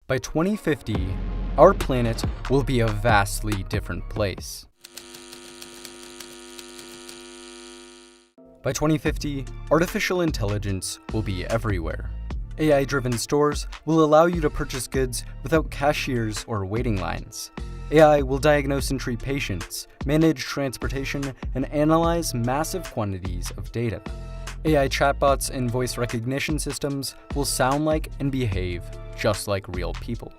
By 2050, our planet will be a vastly different place. By 2050, artificial intelligence will be everywhere. AI-driven stores will allow you to purchase goods without cashiers or waiting lines. AI will diagnose and treat patients, manage transportation, and analyze massive quantities of data. AI chatbots and voice recognition systems will sound like and behave just like real people.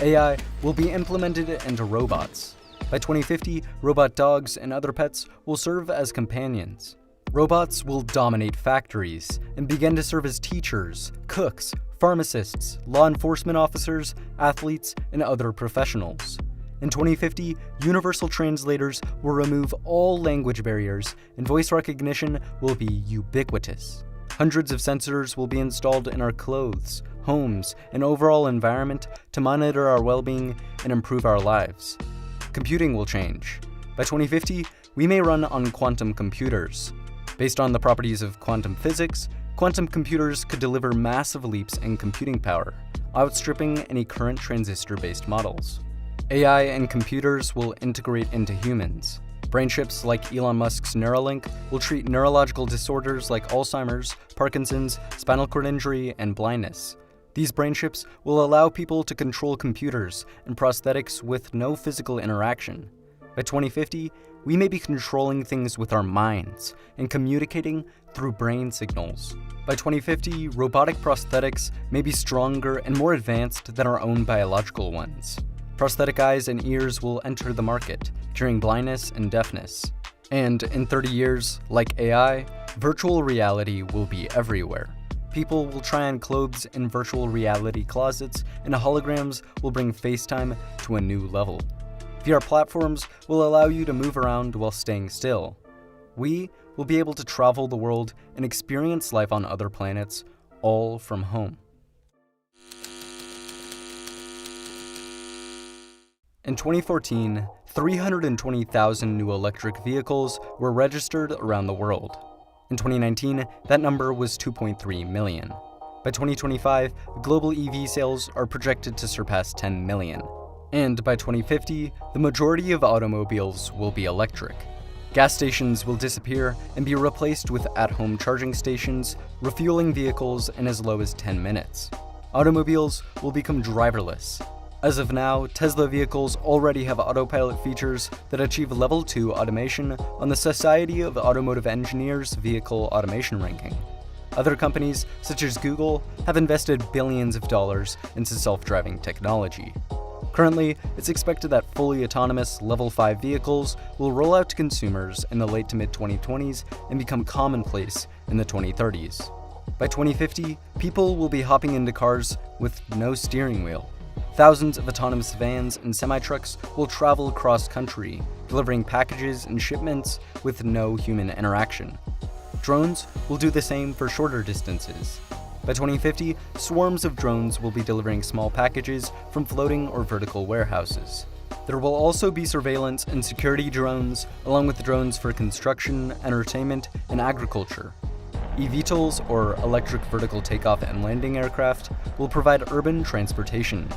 AI will be implemented into robots. By 2050, robot dogs and other pets will serve as companions. Robots will dominate factories and begin to serve as teachers, cooks, pharmacists, law enforcement officers, athletes, and other professionals. In 2050, universal translators will remove all language barriers, and voice recognition will be ubiquitous. Hundreds of sensors will be installed in our clothes, homes, and overall environment to monitor our well-being and improve our lives. Computing will change. By 2050, we may run on quantum computers. Based on the properties of quantum physics, quantum computers could deliver massive leaps in computing power, outstripping any current transistor-based models. AI and computers will integrate into humans. Brain chips like Elon Musk's Neuralink will treat neurological disorders like Alzheimer's, Parkinson's, spinal cord injury, and blindness. These brain chips will allow people to control computers and prosthetics with no physical interaction. By 2050, we may be controlling things with our minds and communicating through brain signals. By 2050, robotic prosthetics may be stronger and more advanced than our own biological ones. Prosthetic eyes and ears will enter the market, curing blindness and deafness. And in 30 years, like AI, virtual reality will be everywhere. People will try on clothes in virtual reality closets, and holograms will bring FaceTime to a new level. VR platforms will allow you to move around while staying still. We will be able to travel the world and experience life on other planets, all from home. In 2014, 320,000 new electric vehicles were registered around the world. In 2019, that number was 2.3 million. By 2025, global EV sales are projected to surpass 10 million. And by 2050, the majority of automobiles will be electric. Gas stations will disappear and be replaced with at-home charging stations, refueling vehicles in as low as 10 minutes. Automobiles will become driverless. As of now, Tesla vehicles already have autopilot features that achieve Level 2 automation on the Society of Automotive Engineers Vehicle Automation Ranking. Other companies, such as Google, have invested billions of dollars into self-driving technology. Currently, it's expected that fully autonomous Level 5 vehicles will roll out to consumers in the late to mid-2020s and become commonplace in the 2030s. By 2050, people will be hopping into cars with no steering wheel. Thousands of autonomous vans and semi-trucks will travel across country, delivering packages and shipments with no human interaction. Drones will do the same for shorter distances. By 2050, swarms of drones will be delivering small packages from floating or vertical warehouses. There will also be surveillance and security drones, along with drones for construction, entertainment, and agriculture. eVTOLs, or electric vertical takeoff and landing aircraft, will provide urban transportation.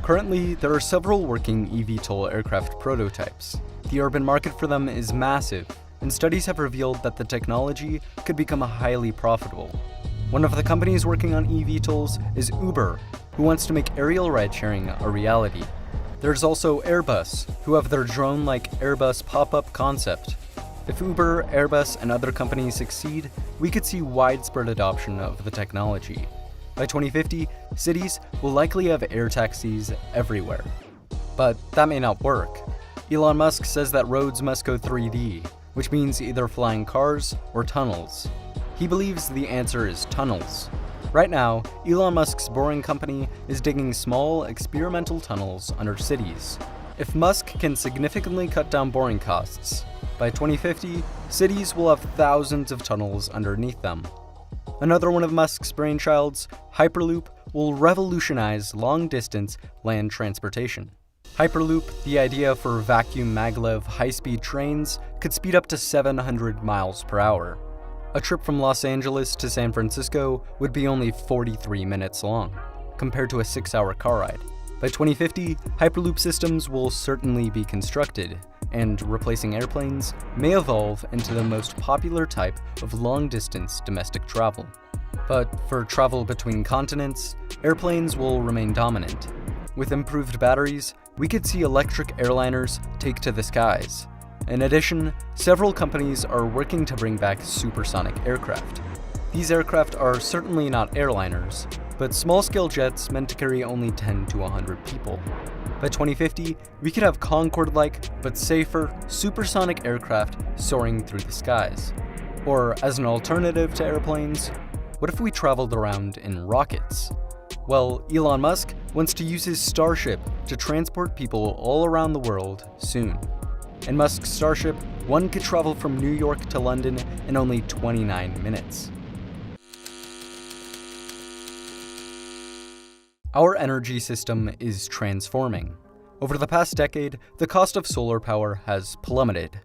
Currently, there are several working eVTOL aircraft prototypes. The urban market for them is massive, and studies have revealed that the technology could become highly profitable. One of the companies working on eVTOLs is Uber, who wants to make aerial ride-sharing a reality. There's also Airbus, who have their drone-like Airbus pop-up concept. If Uber, Airbus, and other companies succeed, we could see widespread adoption of the technology. By 2050, cities will likely have air taxis everywhere. But that may not work. Elon Musk says that roads must go 3D, which means either flying cars or tunnels. He believes the answer is tunnels. Right now, Elon Musk's Boring Company is digging small, experimental tunnels under cities. If Musk can significantly cut down boring costs, by 2050, cities will have thousands of tunnels underneath them. Another one of Musk's brainchilds, Hyperloop, will revolutionize long-distance land transportation. Hyperloop, the idea for vacuum maglev high-speed trains, could speed up to 700 miles per hour. A trip from Los Angeles to San Francisco would be only 43 minutes long, compared to a 6-hour car ride. By 2050, Hyperloop systems will certainly be constructed, and replacing airplanes may evolve into the most popular type of long-distance domestic travel. But for travel between continents, airplanes will remain dominant. With improved batteries, we could see electric airliners take to the skies. In addition, several companies are working to bring back supersonic aircraft. These aircraft are certainly not airliners, but small-scale jets meant to carry only 10 to 100 people. By 2050, we could have Concorde-like, but safer, supersonic aircraft soaring through the skies. Or, as an alternative to airplanes, what if we traveled around in rockets? Well, Elon Musk wants to use his Starship to transport people all around the world soon. In Musk's Starship, one could travel from New York to London in only 29 minutes. Our energy system is transforming. Over the past decade, the cost of solar power has plummeted.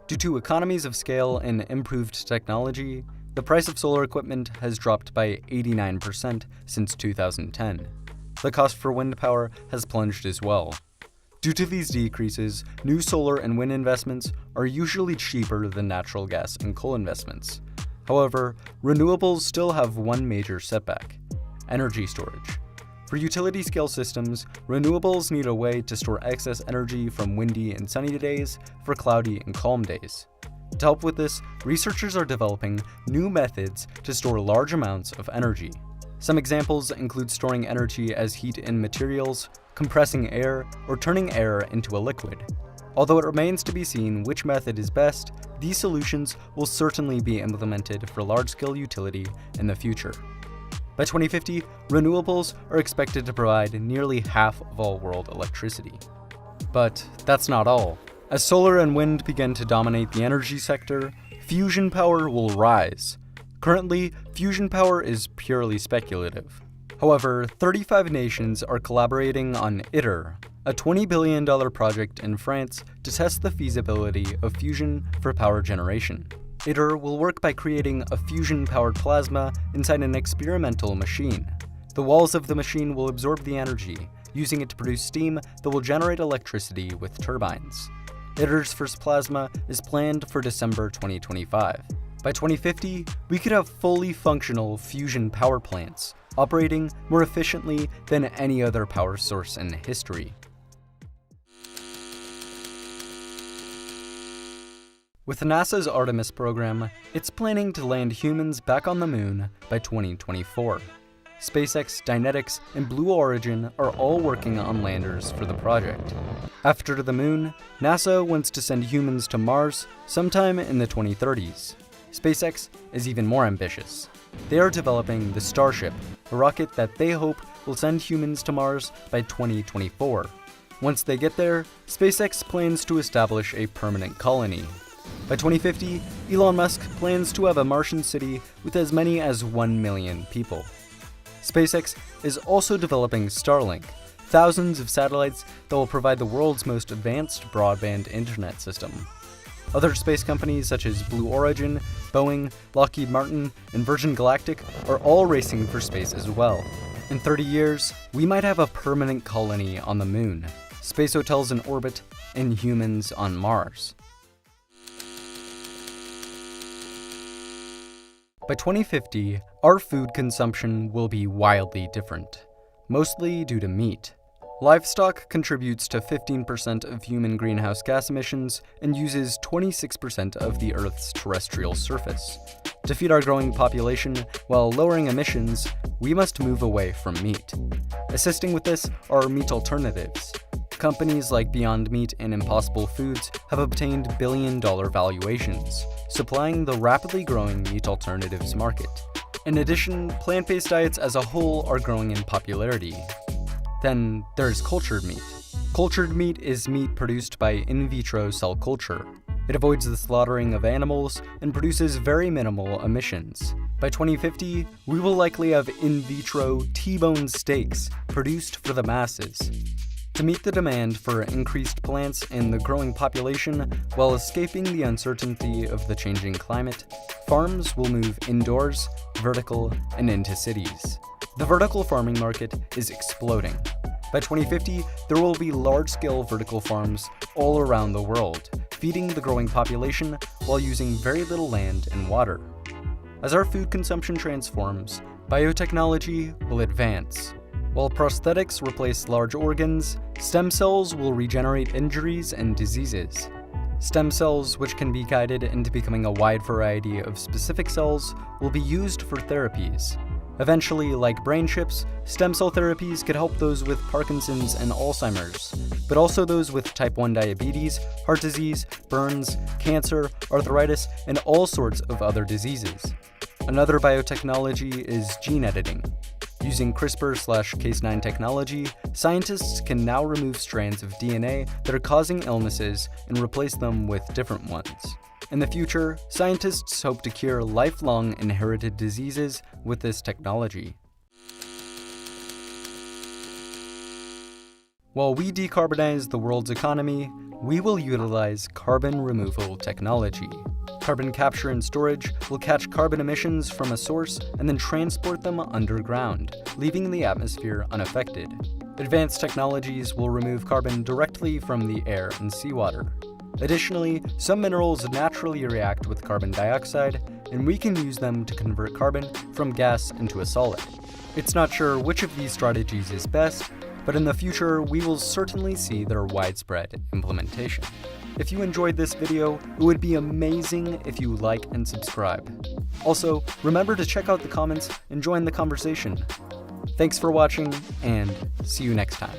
Due to economies of scale and improved technology, the price of solar equipment has dropped by 89% since 2010. The cost for wind power has plunged as well. Due to these decreases, new solar and wind investments are usually cheaper than natural gas and coal investments. However, renewables still have one major setback: energy storage. For utility-scale systems, renewables need a way to store excess energy from windy and sunny days for cloudy and calm days. To help with this, researchers are developing new methods to store large amounts of energy. Some examples include storing energy as heat in materials, compressing air, or turning air into a liquid. Although it remains to be seen which method is best, these solutions will certainly be implemented for large-scale utility in the future. By 2050, renewables are expected to provide nearly half of all world electricity. But that's not all. As solar and wind begin to dominate the energy sector, fusion power will rise. Currently, fusion power is purely speculative. However, 35 nations are collaborating on ITER, a $20 billion project in France to test the feasibility of fusion for power generation. ITER will work by creating a fusion-powered plasma inside an experimental machine. The walls of the machine will absorb the energy, using it to produce steam that will generate electricity with turbines. ITER's first plasma is planned for December 2025. By 2050, we could have fully functional fusion power plants, operating more efficiently than any other power source in history. With NASA's Artemis program, it's planning to land humans back on the moon by 2024. SpaceX, Dynetics, and Blue Origin are all working on landers for the project. After the moon, NASA wants to send humans to Mars sometime in the 2030s. SpaceX is even more ambitious. They are developing the Starship, a rocket that they hope will send humans to Mars by 2024. Once they get there, SpaceX plans to establish a permanent colony. By 2050, Elon Musk plans to have a Martian city with as many as 1 million people. SpaceX is also developing Starlink, thousands of satellites that will provide the world's most advanced broadband internet system. Other space companies such as Blue Origin, Boeing, Lockheed Martin, and Virgin Galactic are all racing for space as well. In 30 years, we might have a permanent colony on the moon, space hotels in orbit, and humans on Mars. By 2050, our food consumption will be wildly different, mostly due to meat. Livestock contributes to 15% of human greenhouse gas emissions and uses 26% of the Earth's terrestrial surface. To feed our growing population while lowering emissions, we must move away from meat. Assisting with this are meat alternatives. Companies like Beyond Meat and Impossible Foods have obtained billion-dollar valuations, supplying the rapidly growing meat alternatives market. In addition, plant-based diets as a whole are growing in popularity. Then there's cultured meat. Cultured meat is meat produced by in vitro cell culture. It avoids the slaughtering of animals and produces very minimal emissions. By 2050, we will likely have in vitro T-bone steaks produced for the masses. To meet the demand for increased plants and the growing population while escaping the uncertainty of the changing climate, farms will move indoors, vertical, and into cities. The vertical farming market is exploding. By 2050, there will be large-scale vertical farms all around the world, feeding the growing population while using very little land and water. As our food consumption transforms, biotechnology will advance. While prosthetics replace large organs, stem cells will regenerate injuries and diseases. Stem cells, which can be guided into becoming a wide variety of specific cells, will be used for therapies. Eventually, like brain chips, stem cell therapies could help those with Parkinson's and Alzheimer's, but also those with type 1 diabetes, heart disease, burns, cancer, arthritis, and all sorts of other diseases. Another biotechnology is gene editing. Using CRISPR/Cas9 technology, scientists can now remove strands of DNA that are causing illnesses and replace them with different ones. In the future, scientists hope to cure lifelong inherited diseases with this technology. While we decarbonize the world's economy, we will utilize carbon removal technology. Carbon capture and storage will catch carbon emissions from a source and then transport them underground, leaving the atmosphere unaffected. Advanced technologies will remove carbon directly from the air and seawater. Additionally, some minerals naturally react with carbon dioxide, and we can use them to convert carbon from gas into a solid. It's not sure which of these strategies is best, but in the future, we will certainly see their widespread implementation. If you enjoyed this video, it would be amazing if you like and subscribe. Also, remember to check out the comments and join the conversation. Thanks for watching, and see you next time.